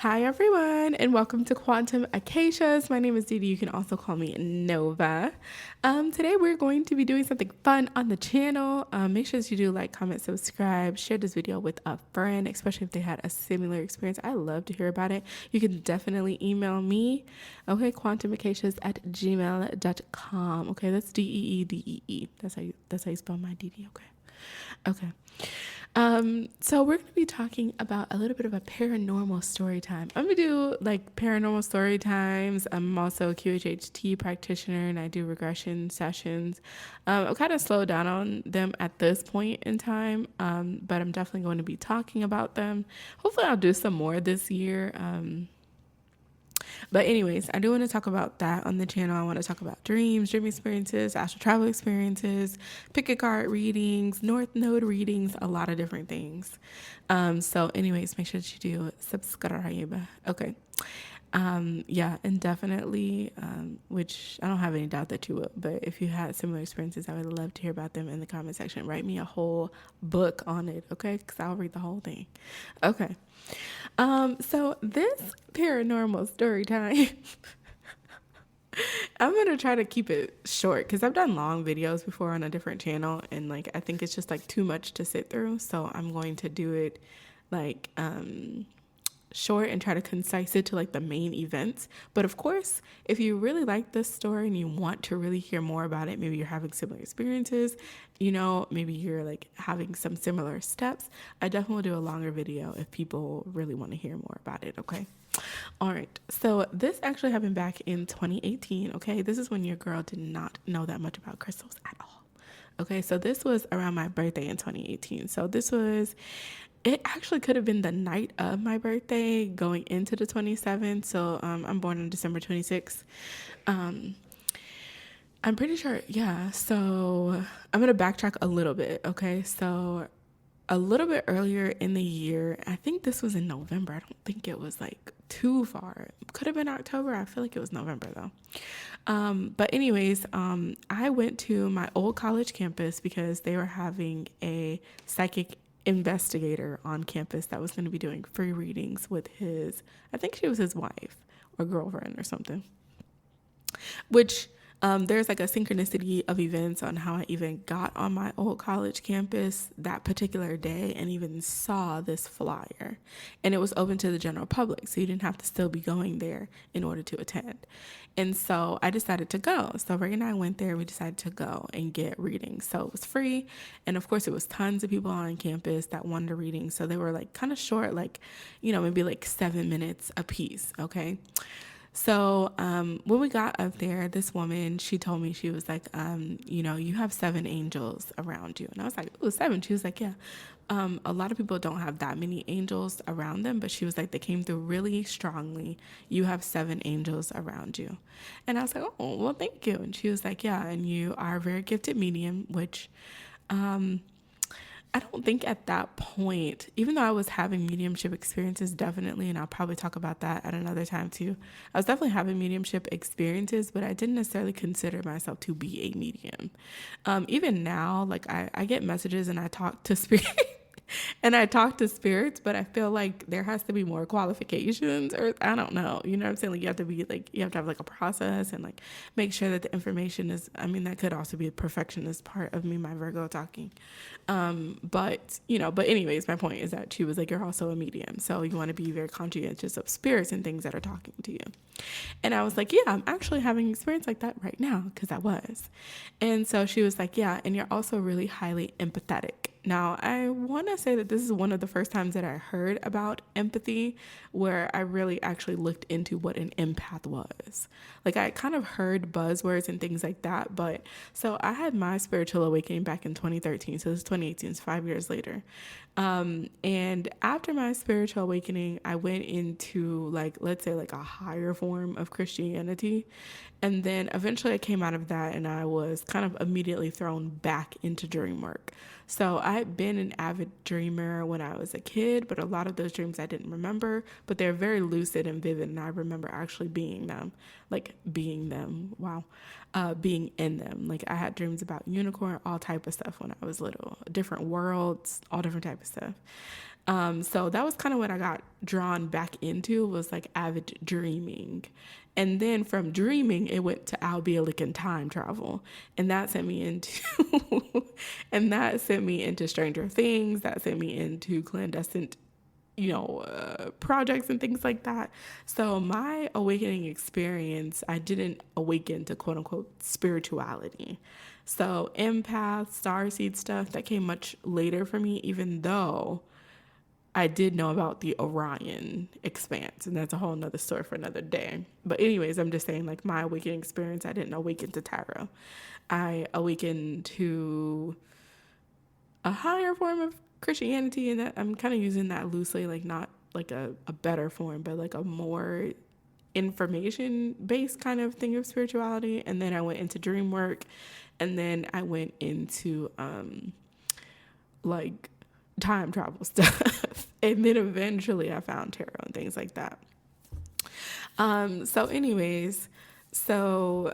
Hi, everyone, and welcome to Quantum Acacias. My name is Didi. You can also call me Nova. Today, we're going to be doing something fun on the channel. Make sure that you do like, comment, subscribe, share this video with a friend, especially if they had a similar experience. I love to hear about it. You can definitely email me, okay, quantumacacias@gmail.com. Okay, that's Deedee. That's how you spell my Didi, okay? Okay. So we're going to be talking about a little bit of a paranormal story time. I'm going to do like paranormal story times. I'm also a QHHT practitioner and I do regression sessions. I've kind of slowed down on them at this point in time, but I'm definitely going to be talking about them. Hopefully I'll do some more this year. But anyways, I do want to talk about that on the channel. I want to talk about dreams, dream experiences, astral travel experiences, pick a card readings, North Node readings, a lot of different things. So anyways, make sure that you do subscribe. Okay. Yeah, and definitely, which I don't have any doubt that you will, but if you had similar experiences, I would love to hear about them in the comment section. Write me a whole book on it, okay? Because I'll read the whole thing. Okay. So this paranormal story time, I'm gonna try to keep it short because I've done long videos before on a different channel, and like I think it's just like too much to sit through. So I'm going to do it like short and try to concise it to like the main events. But of course, if you really like this story and you want to really hear more about it, maybe you're having similar experiences, maybe you're like having some similar steps, I definitely will do a longer video if people really want to hear more about it. Okay. All right. So this actually happened back in 2018. Okay. This is when your girl did not know that much about crystals at all. Okay. So this was around my birthday in 2018. So it actually could have been the night of my birthday going into the 27th. So I'm born on December 26th. I'm pretty sure, yeah. So I'm going to backtrack a little bit, okay? So a little bit earlier in the year, I think this was in November. I don't think it was like too far. Could have been October. I feel like it was November though. But anyways, I went to my old college campus because they were having a psychic investigator on campus that was going to be doing free readings with I think she was his wife or girlfriend or something, which there's like a synchronicity of events on how I even got on my old college campus that particular day and even saw this flyer. And it was open to the general public, so you didn't have to still be going there in order to attend. And so I decided to go. So Ray and I went there. We decided to go and get readings. So it was free. And of course, it was tons of people on campus that wanted a reading. So they were like kind of short, like, maybe like 7 minutes a piece. Okay. So when we got up there, this woman, she told me, she was like, you have 7 angels around you. And I was like, oh, 7. She was like, yeah. A lot of people don't have that many angels around them, but she was like, they came through really strongly. You have 7 angels around you. And I was like, oh, well, thank you. And she was like, yeah, and you are a very gifted medium, which I don't think at that point, even though I was having mediumship experiences, definitely, and I'll probably talk about that at another time too. I was definitely having mediumship experiences, but I didn't necessarily consider myself to be a medium. Even now, like I get messages and I talk to spirit. And I talk to spirits, but I feel like there has to be more qualifications, or I don't know. You know what I'm saying? Like you have to have like a process and like make sure that the information is, I mean, that could also be a perfectionist part of me, my Virgo talking. But anyways, my point is that she was like, you're also a medium. So you want to be very conscientious of spirits and things that are talking to you. And I was like, yeah, I'm actually having an experience like that right now, because I was. And so she was like, yeah, and you're also really highly empathetic. Now, I want to say that this is one of the first times that I heard about empathy, where I really actually looked into what an empath was. Like I kind of heard buzzwords and things like that, but so I had my spiritual awakening back in 2013. So this is 2018, it's 5 years later. And after my spiritual awakening, I went into like, let's say like a higher form of Christianity. And then eventually I came out of that and I was kind of immediately thrown back into dream work. So I had been an avid dreamer when I was a kid, but a lot of those dreams I didn't remember, but they're very lucid and vivid. And I remember actually being them, Wow. Being in them. Like I had dreams about unicorn, all type of stuff when I was little, different worlds, all different type of stuff. So that was kind of what I got drawn back into, was like avid dreaming. And then from dreaming, it went to albiolic and time travel. And that sent me into and that sent me into Stranger Things. That sent me into clandestine, projects and things like that. So my awakening experience, I didn't awaken to quote unquote spirituality. So empath, starseed stuff, that came much later for me, even though I did know about the Orion expanse, and that's a whole nother story for another day. But anyways, I'm just saying, like, my awakening experience, I didn't awaken to tarot. I awakened to a higher form of Christianity, and that I'm kind of using that loosely, like not like a better form, but like a more information based kind of thing of spirituality. And then I went into dream work, and then I went into like time travel stuff. And then eventually I found tarot and things like that. So anyways, so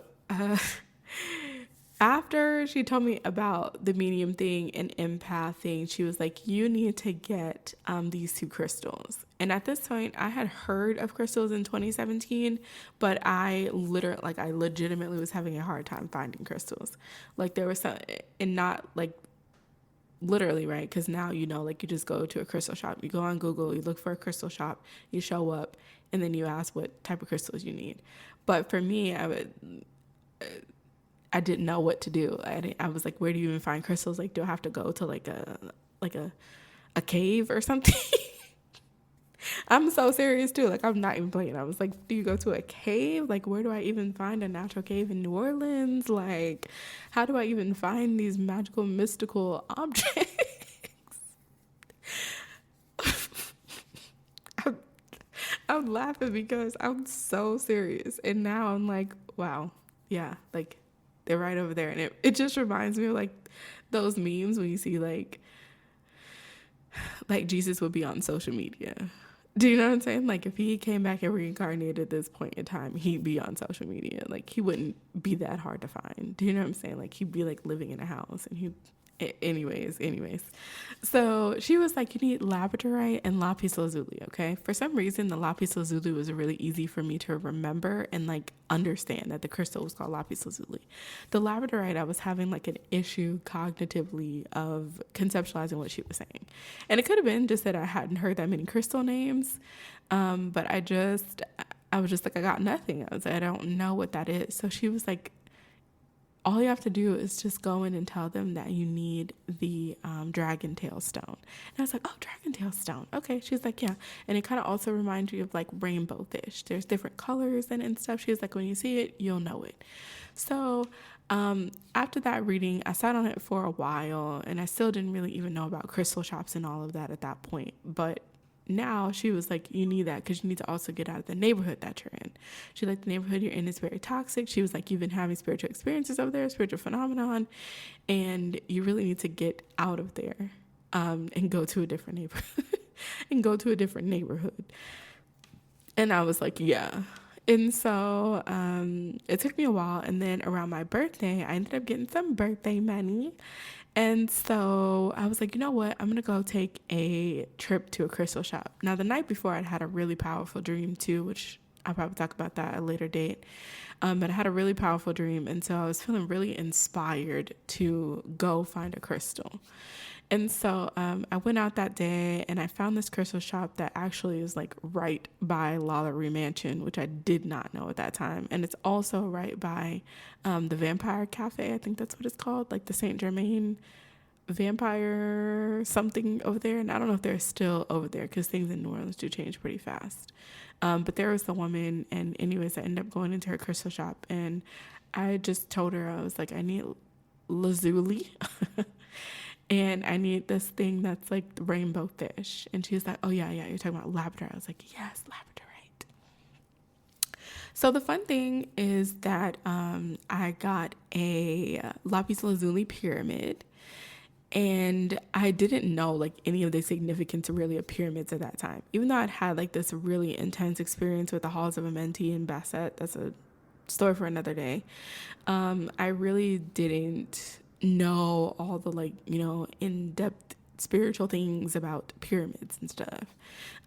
after she told me about the medium thing and empath thing, she was like, you need to get these two crystals. And at this point, I had heard of crystals in 2017, but I legitimately was having a hard time finding crystals. Like there was some, and not like literally, right? Because now, like you just go to a crystal shop, you go on Google, you look for a crystal shop, you show up, and then you ask what type of crystals you need. But for me, I didn't know what to do. I was like, where do you even find crystals? Like, do I have to go to like a cave or something? I'm so serious too. Like, I'm not even playing. I was like, do you go to a cave? Like, where do I even find a natural cave in New Orleans? Like, how do I even find these magical, mystical objects? I'm, I'm laughing because I'm so serious. And now I'm like, wow, yeah, like they're right over there. And it just reminds me of like those memes when you see like Jesus would be on social media. Do you know what I'm saying? Like if he came back and reincarnated at this point in time, he'd be on social media. Like he wouldn't be that hard to find. Do you know what I'm saying? Like he'd be like living in a house and anyways. So she was like, you need labradorite and lapis lazuli, okay? For some reason, the lapis lazuli was really easy for me to remember and like understand that the crystal was called lapis lazuli. The labradorite, I was having like an issue cognitively of conceptualizing what she was saying. And it could have been just that I hadn't heard that many crystal names, but I was just like, I got nothing. I was like, I don't know what that is. So she was like, all you have to do is just go in and tell them that you need the dragon tail stone. And I was like, oh, dragon tail stone. Okay. She's like, yeah. And it kind of also reminds you of like rainbow fish. There's different colors in it and stuff. She's like, when you see it, you'll know it. So after that reading, I sat on it for a while and I still didn't really even know about crystal shops and all of that at that point. But now she was like, you need that because you need to also get out of the neighborhood that you're in. She's like, the neighborhood you're in is very toxic. She was like, you've been having spiritual experiences over there, spiritual phenomenon, and you really need to get out of there and go to a different neighborhood And I was like, yeah. And so it took me a while. And then around my birthday, I ended up getting some birthday money. And so I was like, you know what? I'm going to go take a trip to a crystal shop. Now, the night before, I'd had a really powerful dream too, which I'll probably talk about that at a later date. But I had a really powerful dream. And so I was feeling really inspired to go find a crystal. And so I went out that day and I found this crystal shop that actually is like right by Lalaurie Mansion, which I did not know at that time. And it's also right by the Vampire Cafe. I think that's what it's called, like the Saint Germain Vampire something over there. And I don't know if they're still over there because things in New Orleans do change pretty fast. But there was the woman, and anyways, I ended up going into her crystal shop and I just told her, I was like, I need lazuli. And I need this thing that's like the rainbow fish. And she's like, oh, yeah, you're talking about labrador. I was like, yes, labradorite. So the fun thing is that I got a lapis lazuli pyramid. And I didn't know like any of the significance really of pyramids at that time. Even though I'd had like this really intense experience with the halls of Amenti and Basset. That's a story for another day. I really didn't know all the like, in-depth spiritual things, about pyramids and stuff.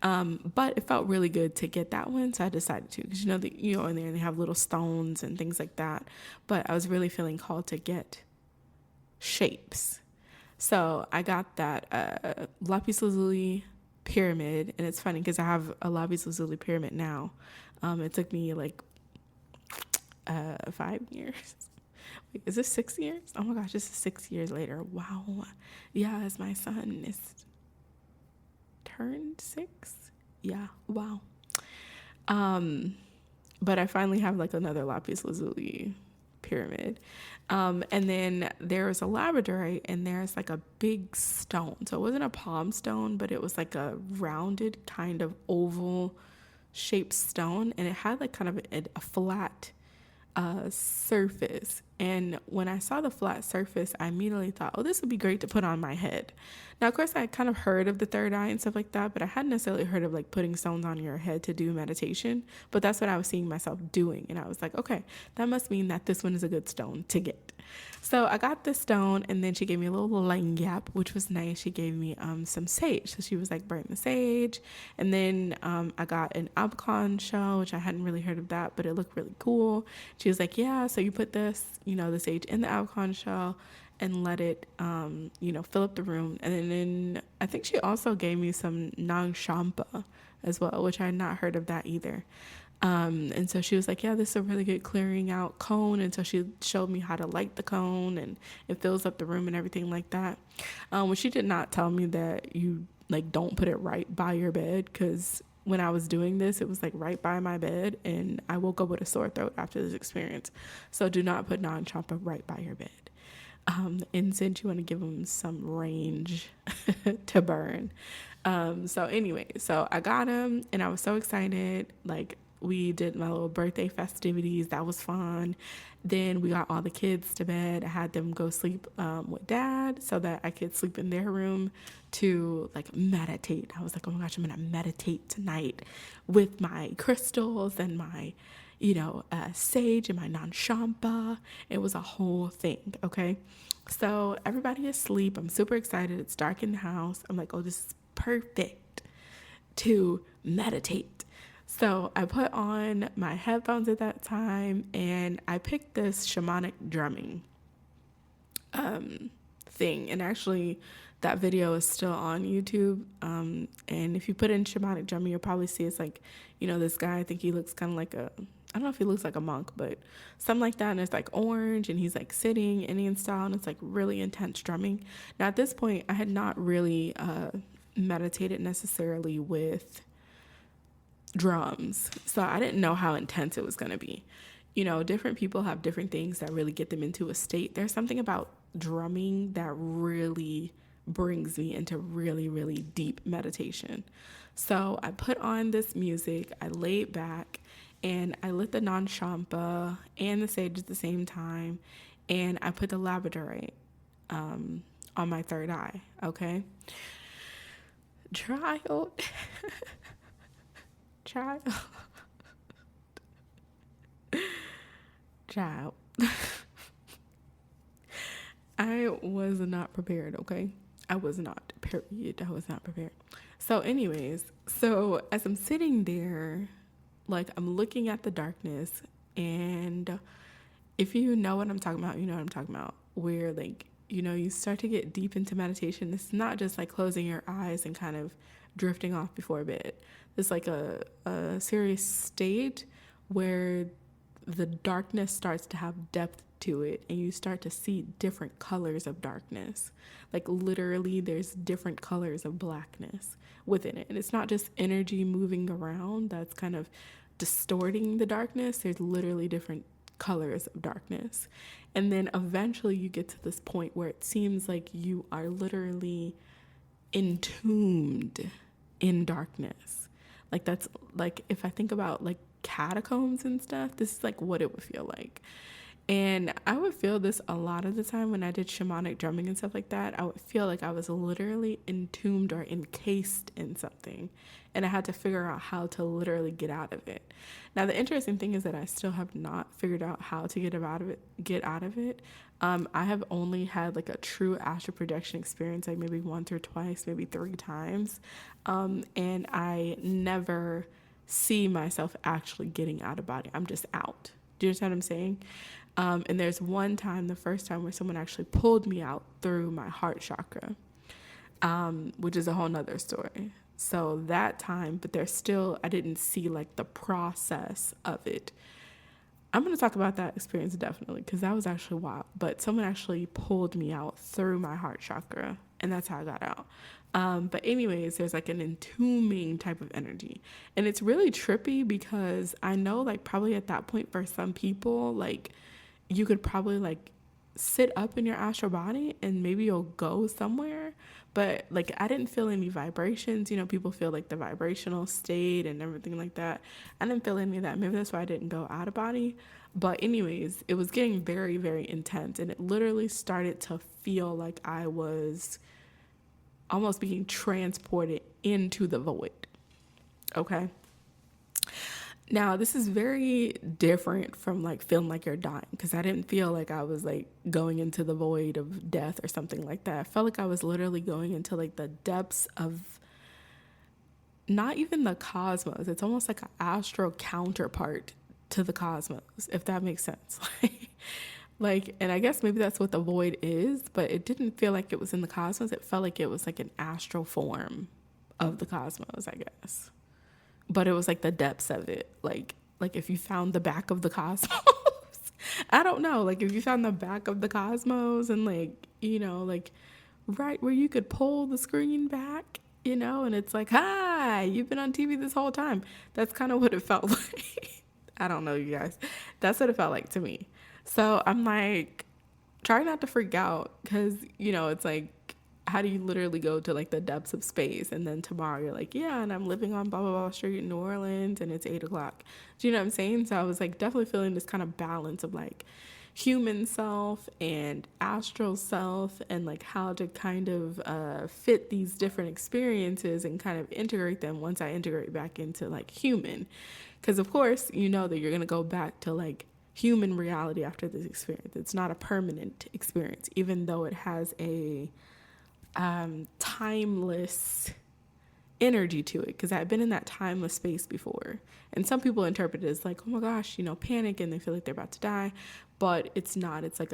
But it felt really good to get that one, so I decided to, because you know in there they have little stones and things like that. But I was really feeling called to get shapes, so I got that lapis lazuli pyramid, and it's funny because I have a lapis lazuli pyramid now. It took me like 5 years. Wait, is this 6 years? Oh my gosh, this is 6 years later. Wow. Yeah, as my son is turned 6. Yeah, wow. But I finally have like another lapis lazuli pyramid. And then there's a labradorite, and there's like a big stone. So it wasn't a palm stone, but it was like a rounded kind of oval shaped stone, and it had like kind of a flat surface. And when I saw the flat surface, I immediately thought, oh, this would be great to put on my head. Now, of course, I kind of heard of the third eye and stuff like that, but I hadn't necessarily heard of like putting stones on your head to do meditation. But that's what I was seeing myself doing. And I was like, okay, that must mean that this one is a good stone to get. So I got this stone, and then she gave me a little lanyap, which was nice. She gave me some sage. So she was like, burn the sage. And then I got an alpacon shell, which I hadn't really heard of that, but it looked really cool. She was like, yeah, so you put this, the sage in the alpacon shell and let it, fill up the room. And then I think she also gave me some nang champa as well, which I had not heard of that either. And so she was like, yeah, this is a really good clearing out cone. And so she showed me how to light the cone, and it fills up the room and everything like that. Well, she did not tell me that you like don't put it right by your bed, because when I was doing this, it was like right by my bed, and I woke up with a sore throat after this experience. So do not put non-champa right by your bed. Incense, you want to give them some range to burn. So anyway, so I got them, and I was so excited. Like, we did my little birthday festivities. That was fun. Then we got all the kids to bed. I had them go sleep with dad so that I could sleep in their room to like meditate. I was like, oh my gosh, I'm going to meditate tonight with my crystals and my, sage and my non-champa. It was a whole thing. Okay. So everybody is asleep. I'm super excited. It's dark in the house. I'm like, oh, this is perfect to meditate. So I put on my headphones at that time, and I picked this shamanic drumming thing. And actually, that video is still on YouTube. And if you put in shamanic drumming, you'll probably see it's like, this guy, I think he looks kind of like I don't know if he looks like a monk, but something like that. And it's like orange, and he's like sitting Indian style, and it's like really intense drumming. Now, at this point, I had not really meditated necessarily with drums, so I didn't know how intense it was going to be. Different people have different things that really get them into a state. There's something about drumming that really brings me into really, really deep meditation. So I put on this music, I laid back, and I lit the non-champa and the sage at the same time, and I put the labradorite on my third eye. Okay, child. I was not prepared. Okay, I was not, period. I was not prepared. So anyways, as I'm sitting there, like, I'm looking at the darkness, and if you know what I'm talking about, you know what I'm talking about, where like, you start to get deep into meditation. It's not just like closing your eyes and kind of drifting off before bed. It's like a serious state where the darkness starts to have depth to it, and you start to see different colors of darkness. Like, literally, there's different colors of blackness within it. And it's not just energy moving around that's kind of distorting the darkness. There's literally different colors of darkness. And then eventually you get to this point where it seems like you are literally entombed in darkness. Like, that's like, if I think about like catacombs and stuff, this is like what it would feel like. And I would feel this a lot of the time when I did shamanic drumming and stuff like that. I would feel like I was literally entombed or encased in something. And I had to figure out how to literally get out of it. Now, the interesting thing is that I still have not figured out how to get out of it. I have only had like a true astral projection experience, like maybe once or twice, maybe 3 times. And I never see myself actually getting out of body. I'm just out. Do you understand what I'm saying? And there's one time, the first time, where someone actually pulled me out through my heart chakra, which is a whole nother story. So that time, but there's still, I didn't see like the process of it. I'm going to talk about that experience definitely, because that was actually wild. But someone actually pulled me out through my heart chakra, and that's how I got out. But anyways, there's like an entombing type of energy. And it's really trippy because I know like probably at that point for some people, like you could probably like sit up in your astral body and maybe you'll go somewhere. But like I didn't feel any vibrations. You know, people feel like the vibrational state and everything like that. I didn't feel any of that. Maybe that's why I didn't go out of body. But anyways, it was getting very, very intense. And it literally started to feel like I was almost being transported into the void. Okay. Now, this is very different from like feeling like you're dying, because I didn't feel like I was like going into the void of death or something like that. I felt like I was literally going into like the depths of not even the cosmos. It's almost like an astral counterpart to the cosmos, if that makes sense. Like, and I guess maybe that's what the void is, but it didn't feel like it was in the cosmos. It felt like it was like an astral form of the cosmos, I guess. But it was like the depths of it. Like if you found the back of the cosmos, I don't know. Like if you found the back of the cosmos and like, you know, like right where you could pull the screen back, you know, and it's like, hi, you've been on TV this whole time. That's kind of what it felt like. I don't know, you guys. That's what it felt like to me. So I'm like, try not to freak out, because, you know, it's like, how do you literally go to like the depths of space? And then tomorrow you're like, yeah, and I'm living on blah, blah, blah street in New Orleans and it's 8 o'clock. Do you know what I'm saying? So I was like definitely feeling this kind of balance of like human self and astral self, and like how to kind of fit these different experiences and kind of integrate them once I integrate back into like human. Because of course, you know that you're going to go back to like human reality after this experience. It's not a permanent experience, even though it has a timeless energy to it, because I've been in that timeless space before. And some people interpret it as like, oh my gosh, you know, panic and they feel like they're about to die. But it's not. It's like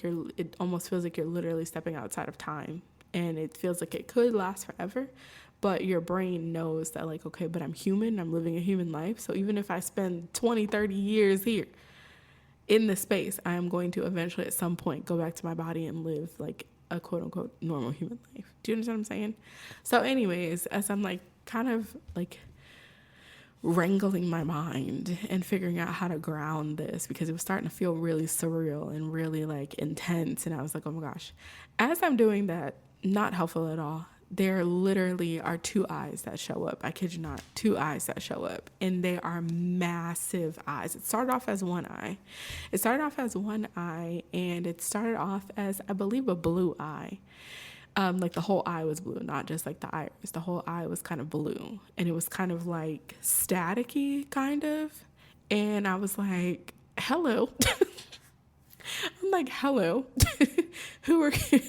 it almost feels like you're literally stepping outside of time. And it feels like it could last forever. But your brain knows that like, okay, but I'm human. I'm living a human life. So even if I spend 20, 30 years here in this space, I am going to eventually at some point go back to my body and live like a quote unquote normal human life. Do you understand what I'm saying? So anyways, as I'm like kind of like wrangling my mind and figuring out how to ground this, because it was starting to feel really surreal and really like intense, and I was like, oh my gosh. As I'm doing that, not helpful at all, there literally are 2 eyes that show up. I kid you not, 2 eyes that show up, and they are massive eyes. It started off as one eye. And it started off as, I believe, a blue eye. Like the whole eye was blue, not just like the iris. The whole eye was kind of blue, and it was kind of like staticky, kind of. And I was like, hello. I'm like, hello. Who are you?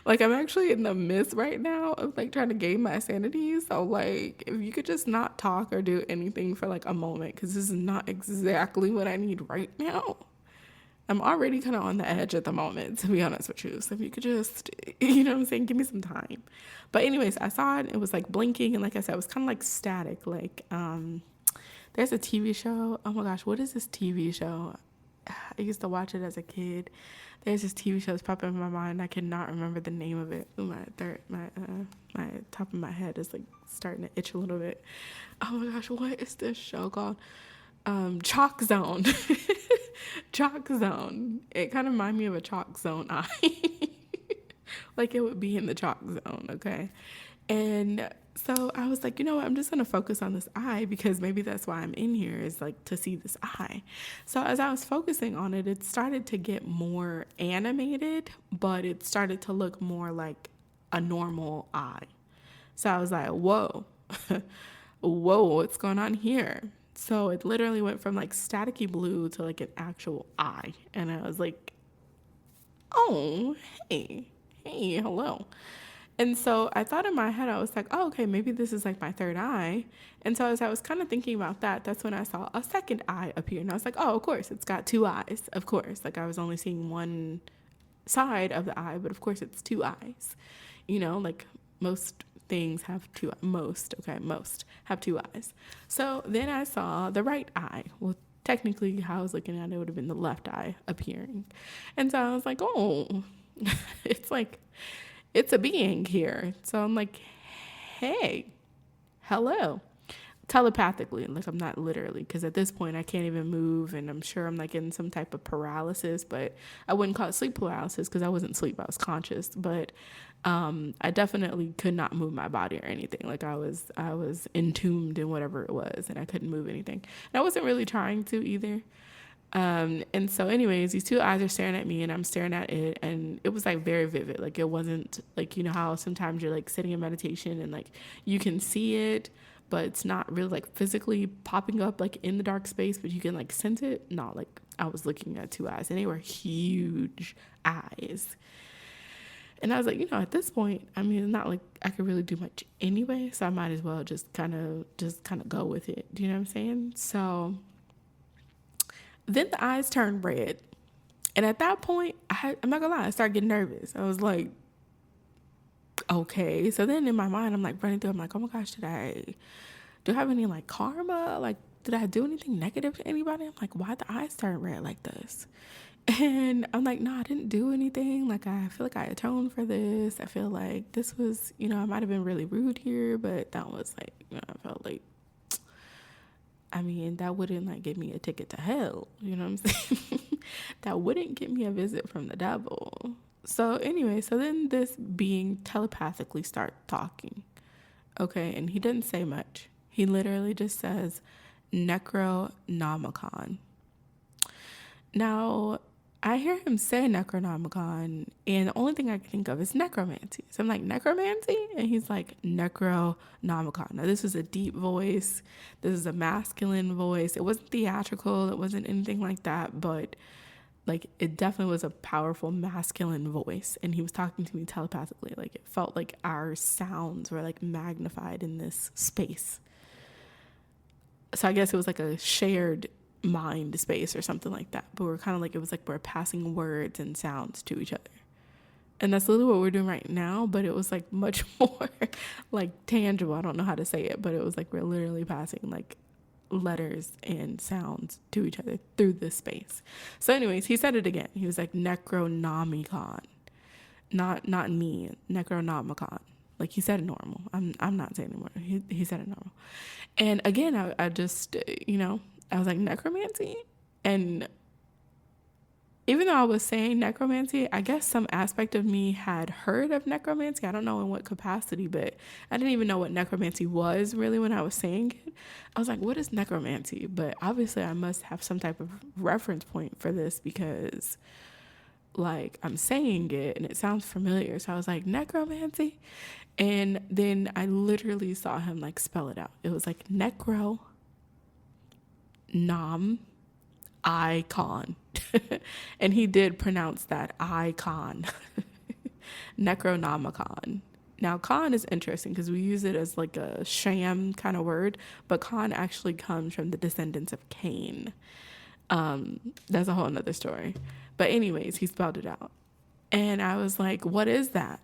Like, I'm actually in the midst right now of like trying to gain my sanity. So like, if you could just not talk or do anything for like a moment, because this is not exactly what I need right now. I'm already kind of on the edge at the moment, to be honest with you. So if you could just, you know what I'm saying, give me some time. But anyways, I saw it. It was like blinking. And like I said, it was kind of like static. Like, there's a TV show. Oh my gosh, what is this TV show? I used to watch it as a kid. There's this TV show that's popping in my mind. I cannot remember the name of it. Ooh, my top of my head is like starting to itch a little bit. Oh my gosh, what is this show called? Chalk Zone. Chalk Zone. It kind of reminded me of a chalk zone eye. Like it would be in the chalk zone, okay? And So I was like, you know what? I'm just going to focus on this eye because maybe that's why I'm in here, is like to see this eye. So as I was focusing on it, it started to get more animated, but it started to look more like a normal eye. So I was like, whoa, whoa, what's going on here? So it literally went from like staticky blue to like an actual eye. And I was like, oh, hey, hello. And so I thought in my head, I was like, oh, okay, maybe this is like my third eye. And so as I was kind of thinking about that, that's when I saw a second eye appear. And I was like, oh, of course, it's got two eyes. Of course. Like I was only seeing one side of the eye, but of course it's two eyes. You know, like most things have two, most have two eyes. So then I saw the right eye. Well, technically, how I was looking at it would have been the left eye appearing. And so I was like, oh, it's like, it's a being here. So I'm like, hey, hello. Telepathically, like I'm not literally, because at this point I can't even move, and I'm sure I'm like in some type of paralysis, but I wouldn't call it sleep paralysis because I wasn't asleep, I was conscious, but I definitely could not move my body or anything. Like I was entombed in whatever it was, and I couldn't move anything. And I wasn't really trying to either. And so anyways, these two eyes are staring at me and I'm staring at it, and it was like very vivid. Like it wasn't like, you know how sometimes you're like sitting in meditation and like you can see it, but it's not really like physically popping up like in the dark space, but you can like sense it. Not like I was looking at two eyes, and they were huge eyes. And I was like, you know, at this point, I mean, it's not like I could really do much anyway, so I might as well just kind of go with it. Do you know what I'm saying? So then the eyes turned red. And at that point, I'm not gonna lie, I started getting nervous. I was like, okay. So then in my mind, I'm like running through, I'm like, oh my gosh, do I have any like karma? Like, did I do anything negative to anybody? I'm like, why the eyes turn red like this? And I'm like, no, I didn't do anything. Like, I feel like I atoned for this. I feel like this was, you know, I might have been really rude here, but that was like, you know, I felt like, I mean, that wouldn't like give me a ticket to hell. You know what I'm saying? That wouldn't get me a visit from the devil. So anyway, so then this being telepathically start talking. Okay. And he didn't say much. He literally just says Necronomicon. Now, I hear him say Necronomicon, and the only thing I can think of is necromancy. So I'm like, necromancy? And he's like, Necronomicon. Now, this was a deep voice. This is a masculine voice. It wasn't theatrical. It wasn't anything like that, but like it definitely was a powerful masculine voice. And he was talking to me telepathically. Like it felt like our sounds were like magnified in this space. So I guess it was like a shared mind space or something like that, but we're kind of like, it was like we're passing words and sounds to each other, and that's literally what we're doing right now, but it was like much more like tangible. I don't know how to say it, but it was like we're literally passing like letters and sounds to each other through this space. So anyways, he said it again. He was like Necronomicon, not me, Necronomicon. Like he said it normal. I'm not saying it anymore. He said it normal. And again, I just, you know, I was like, necromancy? And even though I was saying necromancy, I guess some aspect of me had heard of necromancy. I don't know in what capacity, but I didn't even know what necromancy was really when I was saying it. I was like, what is necromancy? But obviously I must have some type of reference point for this because like I'm saying it and it sounds familiar. So I was like, necromancy? And then I literally saw him like spell it out. It was like necro nom icon. And he did pronounce that icon. Necronomicon. Now con is interesting because we use it as like a sham kind of word, but con actually comes from the descendants of Cain. That's a whole nother story, but anyways, he spelled it out and I was like, what is that?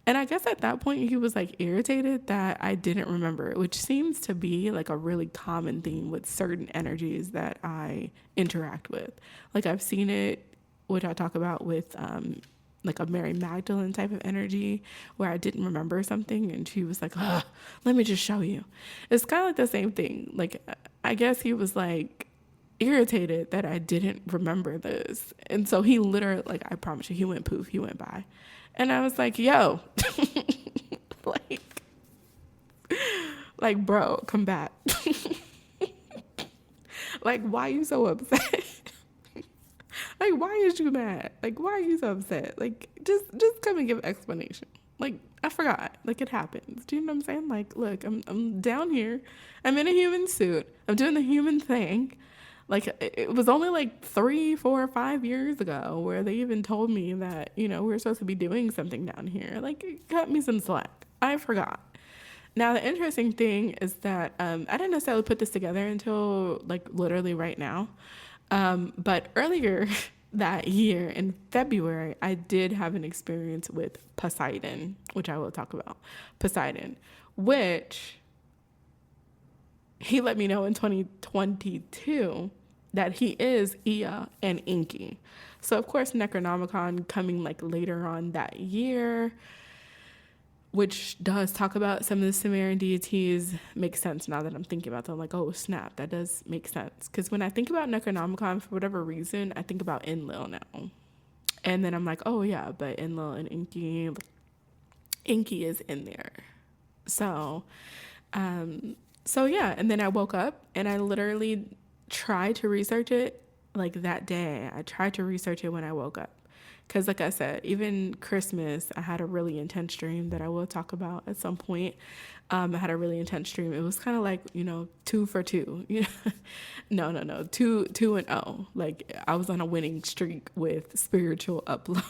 And I guess at that point he was like irritated that I didn't remember it, which seems to be like a really common theme with certain energies that I interact with. Like I've seen it, which I talk about with like a Mary Magdalene type of energy where I didn't remember something and she was like, let me just show you. It's kind of like the same thing. Like I guess he was like irritated that I didn't remember this. And so he literally, like I promise you, he went poof, he went by. And I was like, yo, like, Like, bro, come back. Like, why are you so upset? Like, why is you mad? Like, why are you so upset? Like, just come and give an explanation. Like, I forgot. Like, it happens. Do you know what I'm saying? Like, look, I'm down here. I'm in a human suit. I'm doing the human thing. Like, it was only like 3, 4, 5 years ago where they even told me that, we were supposed to be doing something down here. Like, cut me some slack. I forgot. Now, the interesting thing is that I didn't necessarily put this together until like literally right now. But earlier that year in February, I did have an experience with Poseidon, which I will talk about. Poseidon, which he let me know in 2022 that he is Ea and Inky. So, of course, Necronomicon coming like later on that year, which does talk about some of the Sumerian deities, makes sense now that I'm thinking about them. Like, oh, snap, that does make sense. Because when I think about Necronomicon, for whatever reason, I think about Enlil now. And then I'm like, oh, yeah, but Enlil and Inky is in there. So, yeah. And then I woke up and I literally tried to research it like that day. I tried to research it when I woke up. Because like I said, even Christmas, I had a really intense dream that I will talk about at some point. I had a really intense dream. It was kind of like, 2 for 2. No. 2-0. Like I was on a winning streak with spiritual uploads.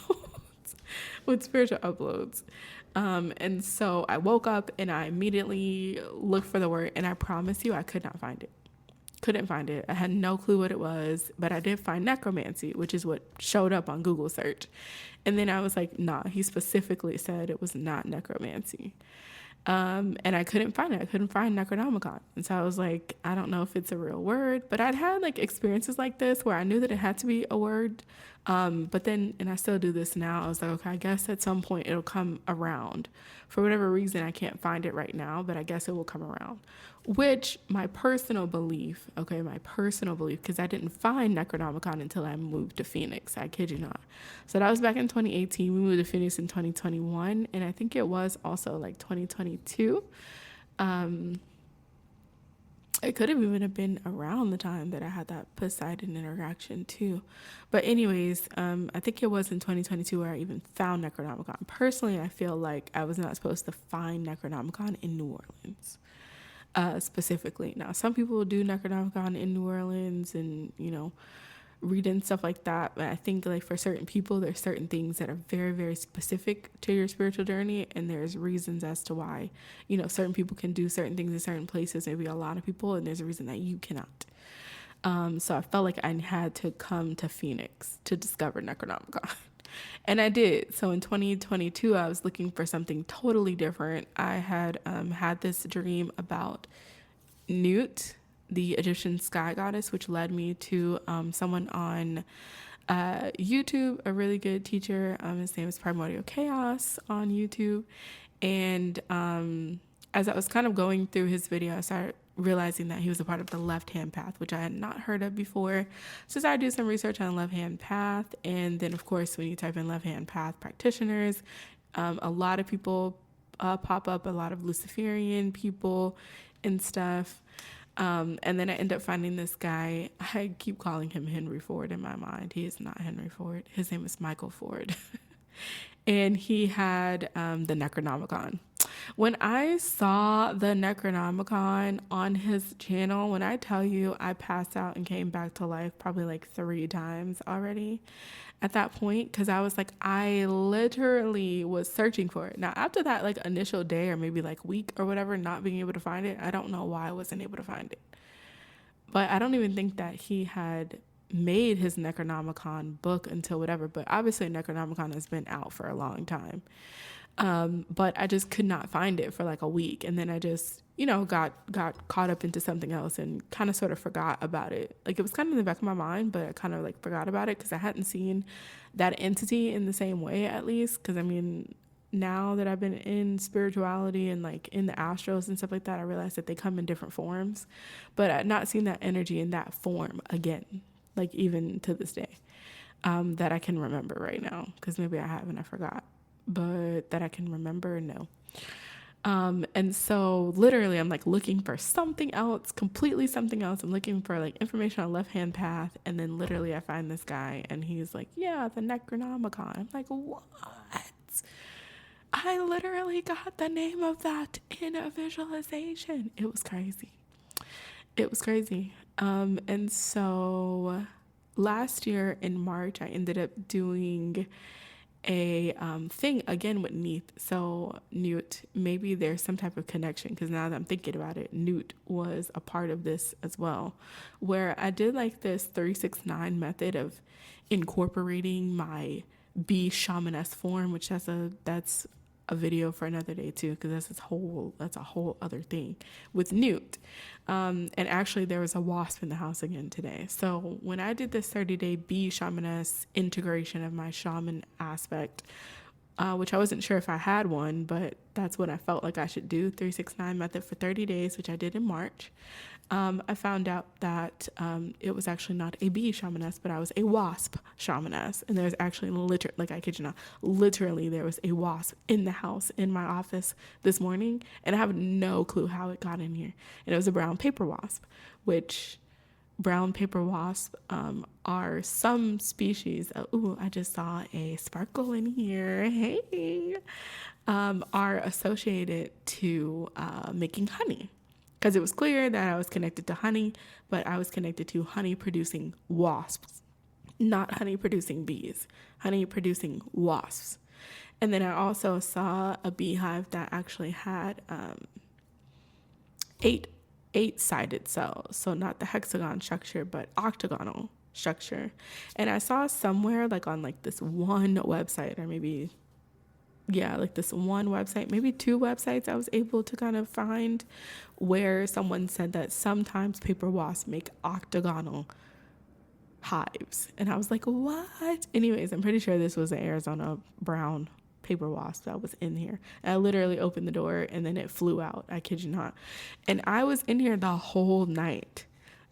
And so I woke up and I immediately looked for the word, and I promise you I could not find it. Couldn't find it. I had no clue what it was, but I did find necromancy, which is what showed up on Google search. And then I was like, nah, he specifically said it was not necromancy. And I couldn't find it. I couldn't find Necronomicon. And so I was like, I don't know if it's a real word, but I'd had like experiences like this where I knew that it had to be a word. But then, and I still do this now, I was like, okay, I guess at some point it'll come around. For whatever reason, I can't find it right now, but I guess it will come around. Which my personal belief, because I didn't find Necronomicon until I moved to Phoenix. I kid you not. So that was back in 2018. We moved to Phoenix in 2021. And I think it was also like 2022. It could have even have been around the time that I had that Poseidon interaction too. But anyways, I think it was in 2022 where I even found Necronomicon. Personally, I feel like I was not supposed to find Necronomicon in New Orleans. Specifically. Now, some people do Necronomicon in New Orleans and, read and stuff like that. But I think like for certain people, there's certain things that are very, very specific to your spiritual journey. And there's reasons as to why, certain people can do certain things in certain places, maybe a lot of people, and there's a reason that you cannot. So I felt like I had to come to Phoenix to discover Necronomicon. And I did. So in 2022, I was looking for something totally different. I had had this dream about Nut, the Egyptian sky goddess, which led me to someone on YouTube, a really good teacher. His name is Primordial Chaos on YouTube. And as I was kind of going through his video, I started realizing that he was a part of the left-hand path, which I had not heard of before. So I started doing some research on left-hand path. And then, of course, when you type in left-hand path practitioners, a lot of people pop up, a lot of Luciferian people and stuff. And then I end up finding this guy. I keep calling him Henry Ford in my mind. He is not Henry Ford. His name is Michael Ford. And he had the Necronomicon. When I saw the Necronomicon on his channel, when I tell you I passed out and came back to life probably like 3 times already at that point, because I was like, I literally was searching for it. Now, after that like initial day or maybe like week or whatever, not being able to find it, I don't know why I wasn't able to find it. But I don't even think that he had made his Necronomicon book until whatever. But obviously Necronomicon has been out for a long time. But I just could not find it for like a week. And then I just, got caught up into something else and kind of sort of forgot about it. Like it was kind of in the back of my mind, but I kind of like forgot about it because I hadn't seen that entity in the same way, at least. Because I mean, now that I've been in spirituality and like in the astrals and stuff like that, I realized that they come in different forms, but I've not seen that energy in that form again, like even to this day, that I can remember right now. Because maybe I have and I forgot. But that I can remember, no. And so literally I'm like looking for something else, completely something else. I'm looking for like information on left hand path. And then literally I find this guy and he's like, yeah, the Necronomicon. I'm like, what? I literally got the name of that in a visualization. It was crazy. It was crazy. And so last year in March, I ended up doing a thing again with Neath. So Newt, maybe there's some type of connection because now that I'm thinking about it, Newt was a part of this as well, where I did like this 369 method of incorporating my bee shamaness form, which that's a video for another day too, because that's a whole other thing with Newt. And actually there was a wasp in the house again today. So when I did this 30-day bee shamaness integration of my shaman aspect, which I wasn't sure if I had one, but that's what I felt like I should do, 369 method for 30 days, which I did in March. I found out that it was actually not a bee shamaness, but I was a wasp shamaness. And there's actually like I kid you not, literally there was a wasp in the house in my office this morning, and I have no clue how it got in here. And it was a brown paper wasp, which brown paper wasp are some species. I just saw a sparkle in here. Hey, are associated to making honey. Because it was clear that I was connected to honey, but I was connected to honey producing wasps, not honey producing bees, honey producing wasps. And then I also saw a beehive that actually had eight-sided cells. So not the hexagon structure, but octagonal structure. And I saw somewhere like on like this one website, or maybe like this one website, maybe two websites, I was able to kind of find where someone said that sometimes paper wasps make octagonal hives. And I was like, what? Anyways, I'm pretty sure this was an Arizona brown paper wasp that was in here. And I literally opened the door and then it flew out. I kid you not. And I was in here the whole night.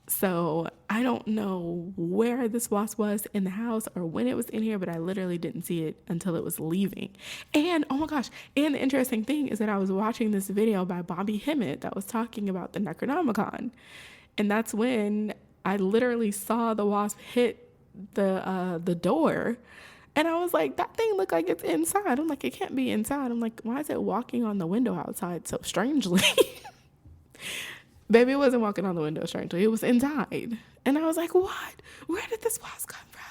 So I don't know where this wasp was in the house or when it was in here, but I literally didn't see it until it was leaving. And oh my gosh, and the interesting thing is that I was watching this video by Bobby Hemmett that was talking about the Necronomicon. And that's when I literally saw the wasp hit the door. And I was like, that thing looked like it's inside. I'm like, it can't be inside. I'm like, why is it walking on the window outside so strangely? Baby, it wasn't walking on the window strangely. It was inside. And I was like, what? Where did this wasp come from?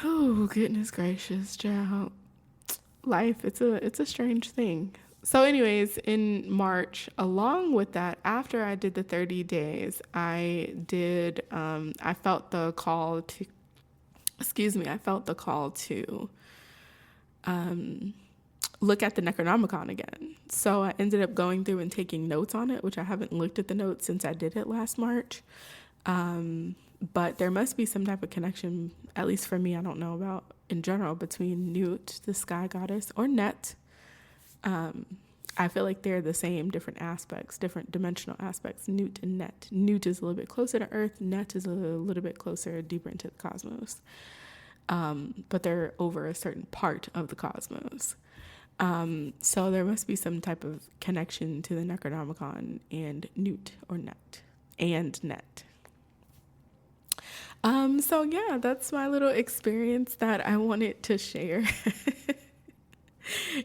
Oh, goodness gracious, child. Life, it's a strange thing. So anyways, in March, along with that, after I did the 30 days, I felt the call to, look at the Necronomicon again. So I ended up going through and taking notes on it, which I haven't looked at the notes since I did it last March. But there must be some type of connection, at least for me, I don't know about in general, between Newt, the sky goddess, or Net. I feel like they're the same, different aspects, different dimensional aspects, Newt and Net. Newt is a little bit closer to Earth. Net is a little bit closer, deeper into the cosmos. But they're over a certain part of the cosmos. So there must be some type of connection to the Necronomicon and Newt or Net and Net. So yeah, that's my little experience that I wanted to share.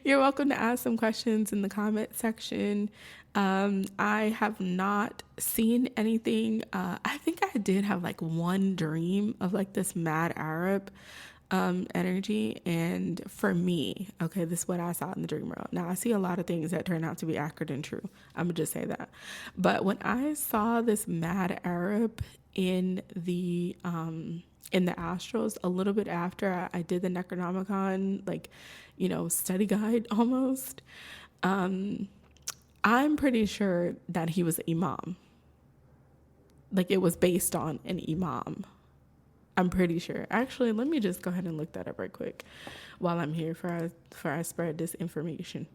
You're welcome to ask some questions in the comment section. I have not seen anything. I think I did have like one dream of like this mad Arab energy. And for me, okay, this is what I saw in the dream world. Now I see a lot of things that turn out to be accurate and true. I'm gonna just say that. But when I saw this mad Arab in the astrals a little bit after I did the Necronomicon, like, study guide almost, I'm pretty sure that he was an imam. Like it was based on an imam. I'm pretty sure. Actually, let me just go ahead and look that up right quick while I'm here for I spread this information.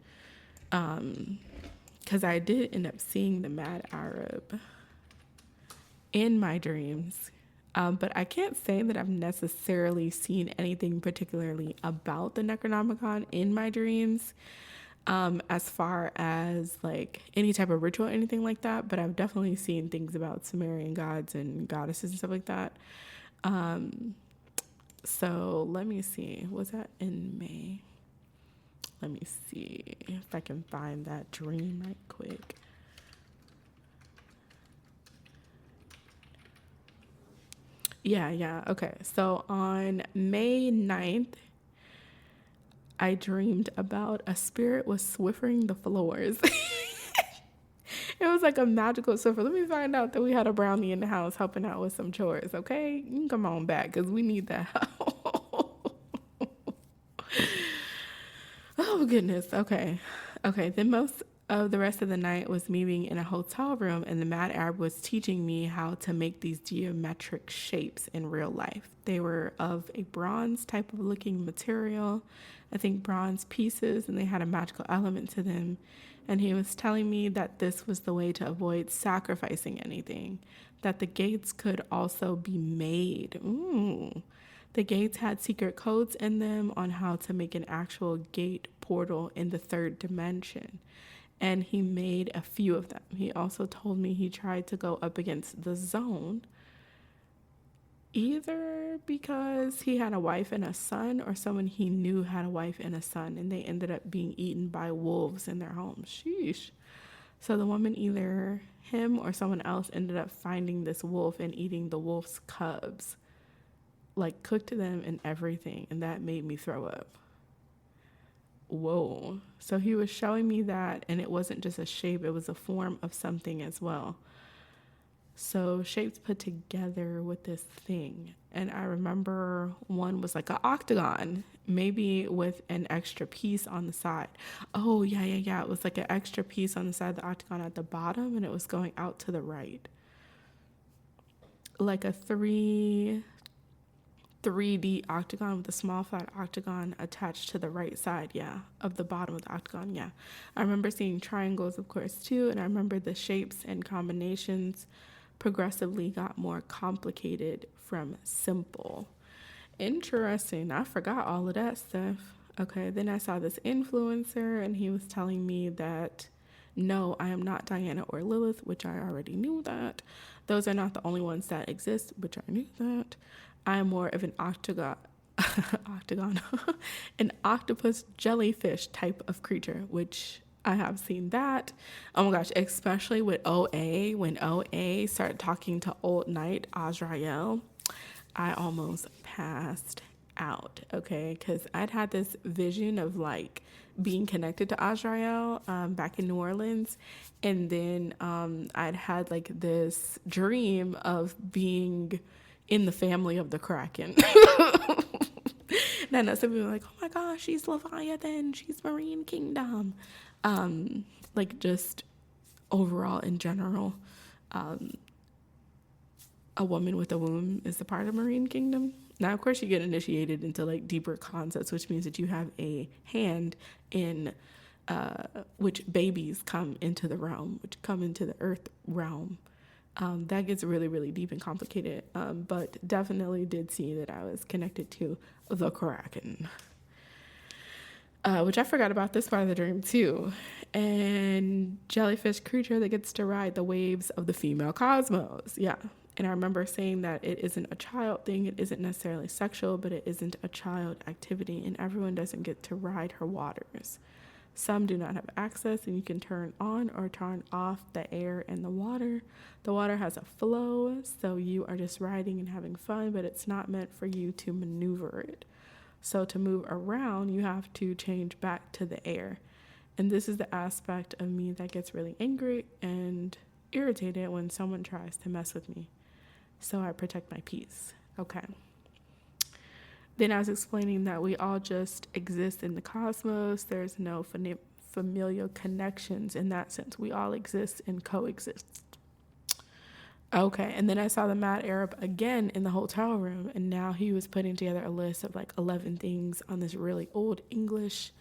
Because I did end up seeing the Mad Arab in my dreams. But I can't say that I've necessarily seen anything particularly about the Necronomicon in my dreams. as far as like any type of ritual or anything like that, but I've definitely seen things about Sumerian gods and goddesses and stuff like that. So let me see. Was that in May? Let me see if I can find that dream right quick. Yeah. Okay. So on May 9th, I dreamed about a spirit was swiffering the floors. It was like a magical swiffer. Let me find out that we had a brownie in the house helping out with some chores, okay? You can come on back because we need that help. Oh, goodness. Okay. Then most of the rest of the night was me being in a hotel room, and the Mad Arab was teaching me how to make these geometric shapes in real life. They were of a bronze type of looking material, I think bronze pieces, and they had a magical element to them. And he was telling me that this was the way to avoid sacrificing anything, that the gates could also be made. Ooh. The gates had secret codes in them on how to make an actual gate portal in the third dimension. And he made a few of them. He also told me he tried to go up against the zone, either because he had a wife and a son, or someone he knew had a wife and a son, and they ended up being eaten by wolves in their home. Sheesh. So the woman, either him or someone else, ended up finding this wolf and eating the wolf's cubs, like cooked them and everything, and that made me throw up. Whoa. So he was showing me that, and it wasn't just a shape, it was a form of something as well. So shapes put together with this thing. And I remember one was like an octagon, maybe with an extra piece on the side. Oh, yeah. It was like an extra piece on the side of the octagon at the bottom, and it was going out to the right. Like a 3D octagon with a small flat octagon attached to the right side, of the bottom of the octagon, I remember seeing triangles, of course, too, and I remember the shapes and combinations progressively got more complicated from simple. Interesting. I forgot all of that stuff. Okay, then I saw this influencer, and he was telling me that no, I am not Diana or Lilith, which I already knew that. Those are not the only ones that exist, which I knew that. I am more of an octagon, an octopus jellyfish type of creature, which I have seen that. Oh my gosh, especially with OA, when OA started talking to Old Knight Azrael, I almost passed out, okay? Because I'd had this vision of like being connected to Azrael back in New Orleans. And then I'd had like this dream of being in the family of the Kraken. And I know some people are like, oh my gosh, she's Leviathan, she's Marine Kingdom. Like just overall in general, a woman with a womb is a part of Marine Kingdom. Now, of course, you get initiated into like deeper concepts, which means that you have a hand in which babies come into the realm, which come into the earth realm. That gets really, really deep and complicated, but definitely did see that I was connected to the Kraken, which I forgot about this part of the dream too. And jellyfish creature that gets to ride the waves of the female cosmos. Yeah. And I remember saying that it isn't a child thing. It isn't necessarily sexual, but it isn't a child activity. And everyone doesn't get to ride her waters. Some do not have access, and you can turn on or turn off the air and the water. The water has a flow, so you are just riding and having fun, but it's not meant for you to maneuver it. So to move around, you have to change back to the air. And this is the aspect of me that gets really angry and irritated when someone tries to mess with me. So I protect my peace. Okay. Then I was explaining that we all just exist in the cosmos. There's no familial connections in that sense. We all exist and coexist. Okay, and then I saw the Mad Arab again in the hotel room, and now he was putting together a list of like 11 things on this really old English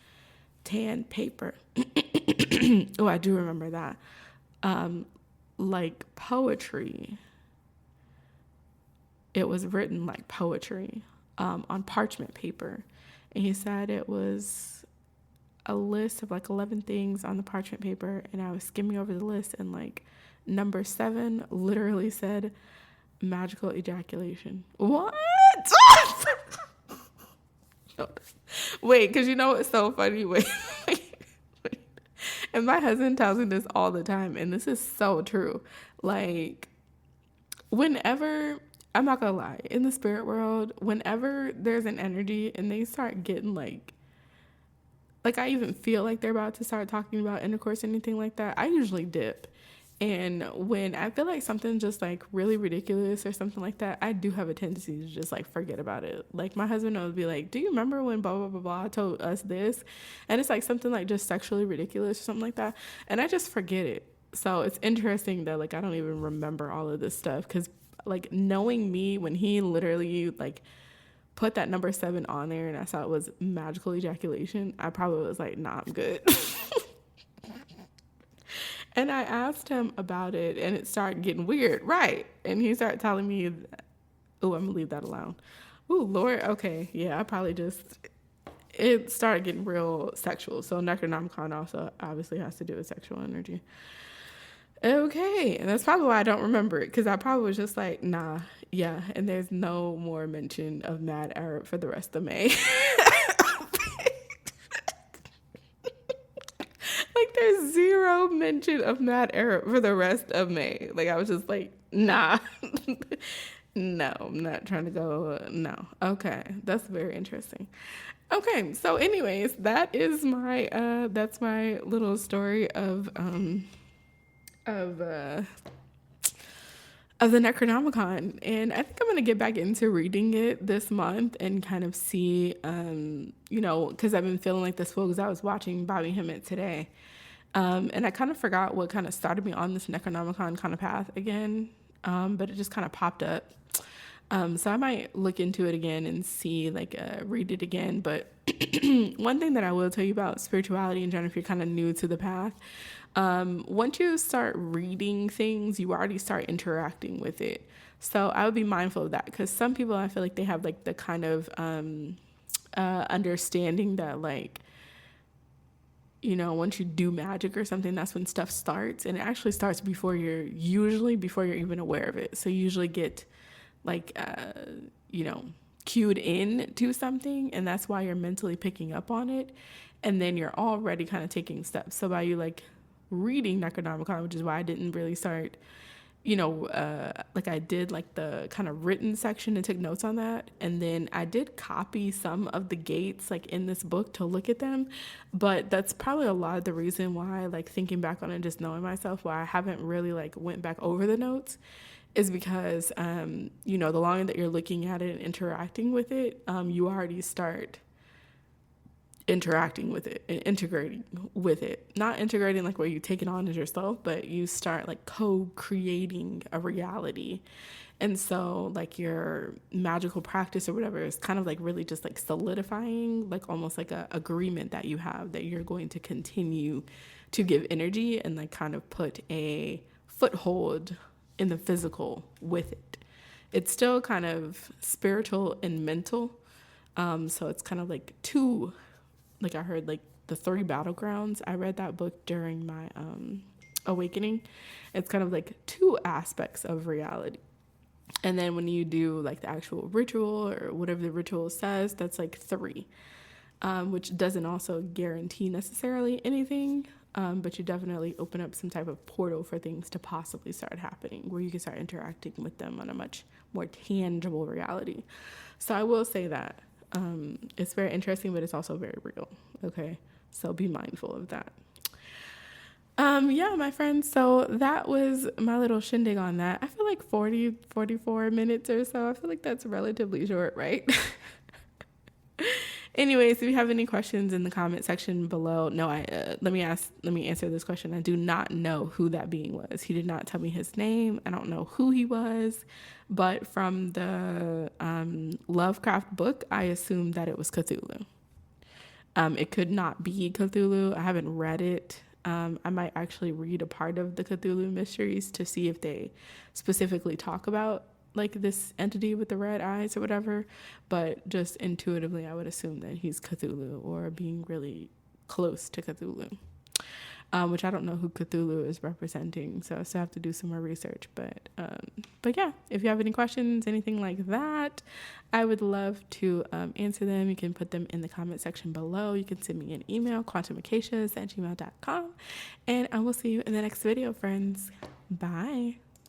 tan paper. Oh, I do remember that. Like poetry. It was written like poetry on parchment paper. And he said it was a list of like 11 things on the parchment paper, and I was skimming over the list, and like number 7 literally said magical ejaculation. What? Wait, because you know what's so funny? Wait. And my husband tells me this all the time, and this is so true. Like, whenever, I'm not gonna lie, in the spirit world, whenever there's an energy and they start getting like I even feel like they're about to start talking about intercourse or anything like that, I usually dip. And when I feel like something's just like really ridiculous or something like that, I do have a tendency to just like forget about it. Like my husband will be like, do you remember when blah, blah, blah, blah told us this? And it's like something like just sexually ridiculous or something like that. And I just forget it. So it's interesting that like I don't even remember all of this stuff, because like knowing me, when he literally like put that number 7 on there and I saw it was magical ejaculation, I probably was like, nah, I'm good. And I asked him about it, and it started getting weird, right? And he started telling me, oh, I'm gonna leave that alone. Oh, Lord, okay, yeah, I probably just, it started getting real sexual. So Necronomicon also obviously has to do with sexual energy. Okay, and that's probably why I don't remember it, because I probably was just like, nah, yeah, and there's no more mention of Mad Arab for the rest of May. Like, there's zero mention of Mad Arab for the rest of May. Like, I was just like, nah. No, I'm not trying to go. No. Okay, that's very interesting. Okay, so anyways, that's my little story of of the Necronomicon. And I think I'm going to get back into reading it this month and kind of see, because I've been feeling like this because I was watching Bobby Hemmett today. And I kind of forgot what kind of started me on this Necronomicon kind of path again, but it just kind of popped up. So I might look into it again and see, read it again. But one thing that I will tell you about spirituality in general, if you're kind of new to the path, once you start reading things, you already start interacting with it. So I would be mindful of that, because some people, I feel like they have like the kind of understanding that once you do magic or something, that's when stuff starts. And it actually starts before you're even aware of it. So you usually get cued in to something, and that's why you're mentally picking up on it. And then you're already kind of taking steps. So by you reading Necronomicon, which is why I didn't really start, I did the kind of written section and took notes on that. And then I did copy some of the gates in this book to look at them. But that's probably a lot of the reason why, thinking back on it, just knowing myself, why I haven't really went back over the notes, is because, the longer that you're looking at it and interacting with it, you already start interacting with it and integrating with it. Not integrating where you take it on as yourself, but you start co-creating a reality. And so your magical practice or whatever is kind of really just solidifying, almost a agreement that you have that you're going to continue to give energy and kind of put a foothold in the physical with it. It's still kind of spiritual and mental. So it's kind of two, I heard the 3 battlegrounds. I read that book during my awakening. It's kind of 2 aspects of reality. And then when you do the actual ritual or whatever the ritual says, that's 3, which doesn't also guarantee necessarily anything. But you definitely open up some type of portal for things to possibly start happening, where you can start interacting with them on a much more tangible reality. So I will say that it's very interesting, but it's also very real. Okay, so be mindful of that. Yeah, my friends, so that was my little shindig on that. I feel 44 minutes or so. I feel that's relatively short, right? Anyways, if you have any questions in the comment section below, let me answer this question. I do not know who that being was. He did not tell me his name. I don't know who he was, but from the Lovecraft book, I assumed that it was Cthulhu. It could not be Cthulhu. I haven't read it. I might actually read a part of the Cthulhu mysteries to see if they specifically talk about this entity with the red eyes or whatever, but just intuitively I would assume that he's Cthulhu, or a being really close to Cthulhu. Which I don't know who Cthulhu is representing, so I still have to do some more research. But yeah, if you have any questions, anything like that, I would love to answer them. You can put them in the comment section below. You can send me an email, quantumacacias@gmail.com, and I will see you in the next video, friends. Bye.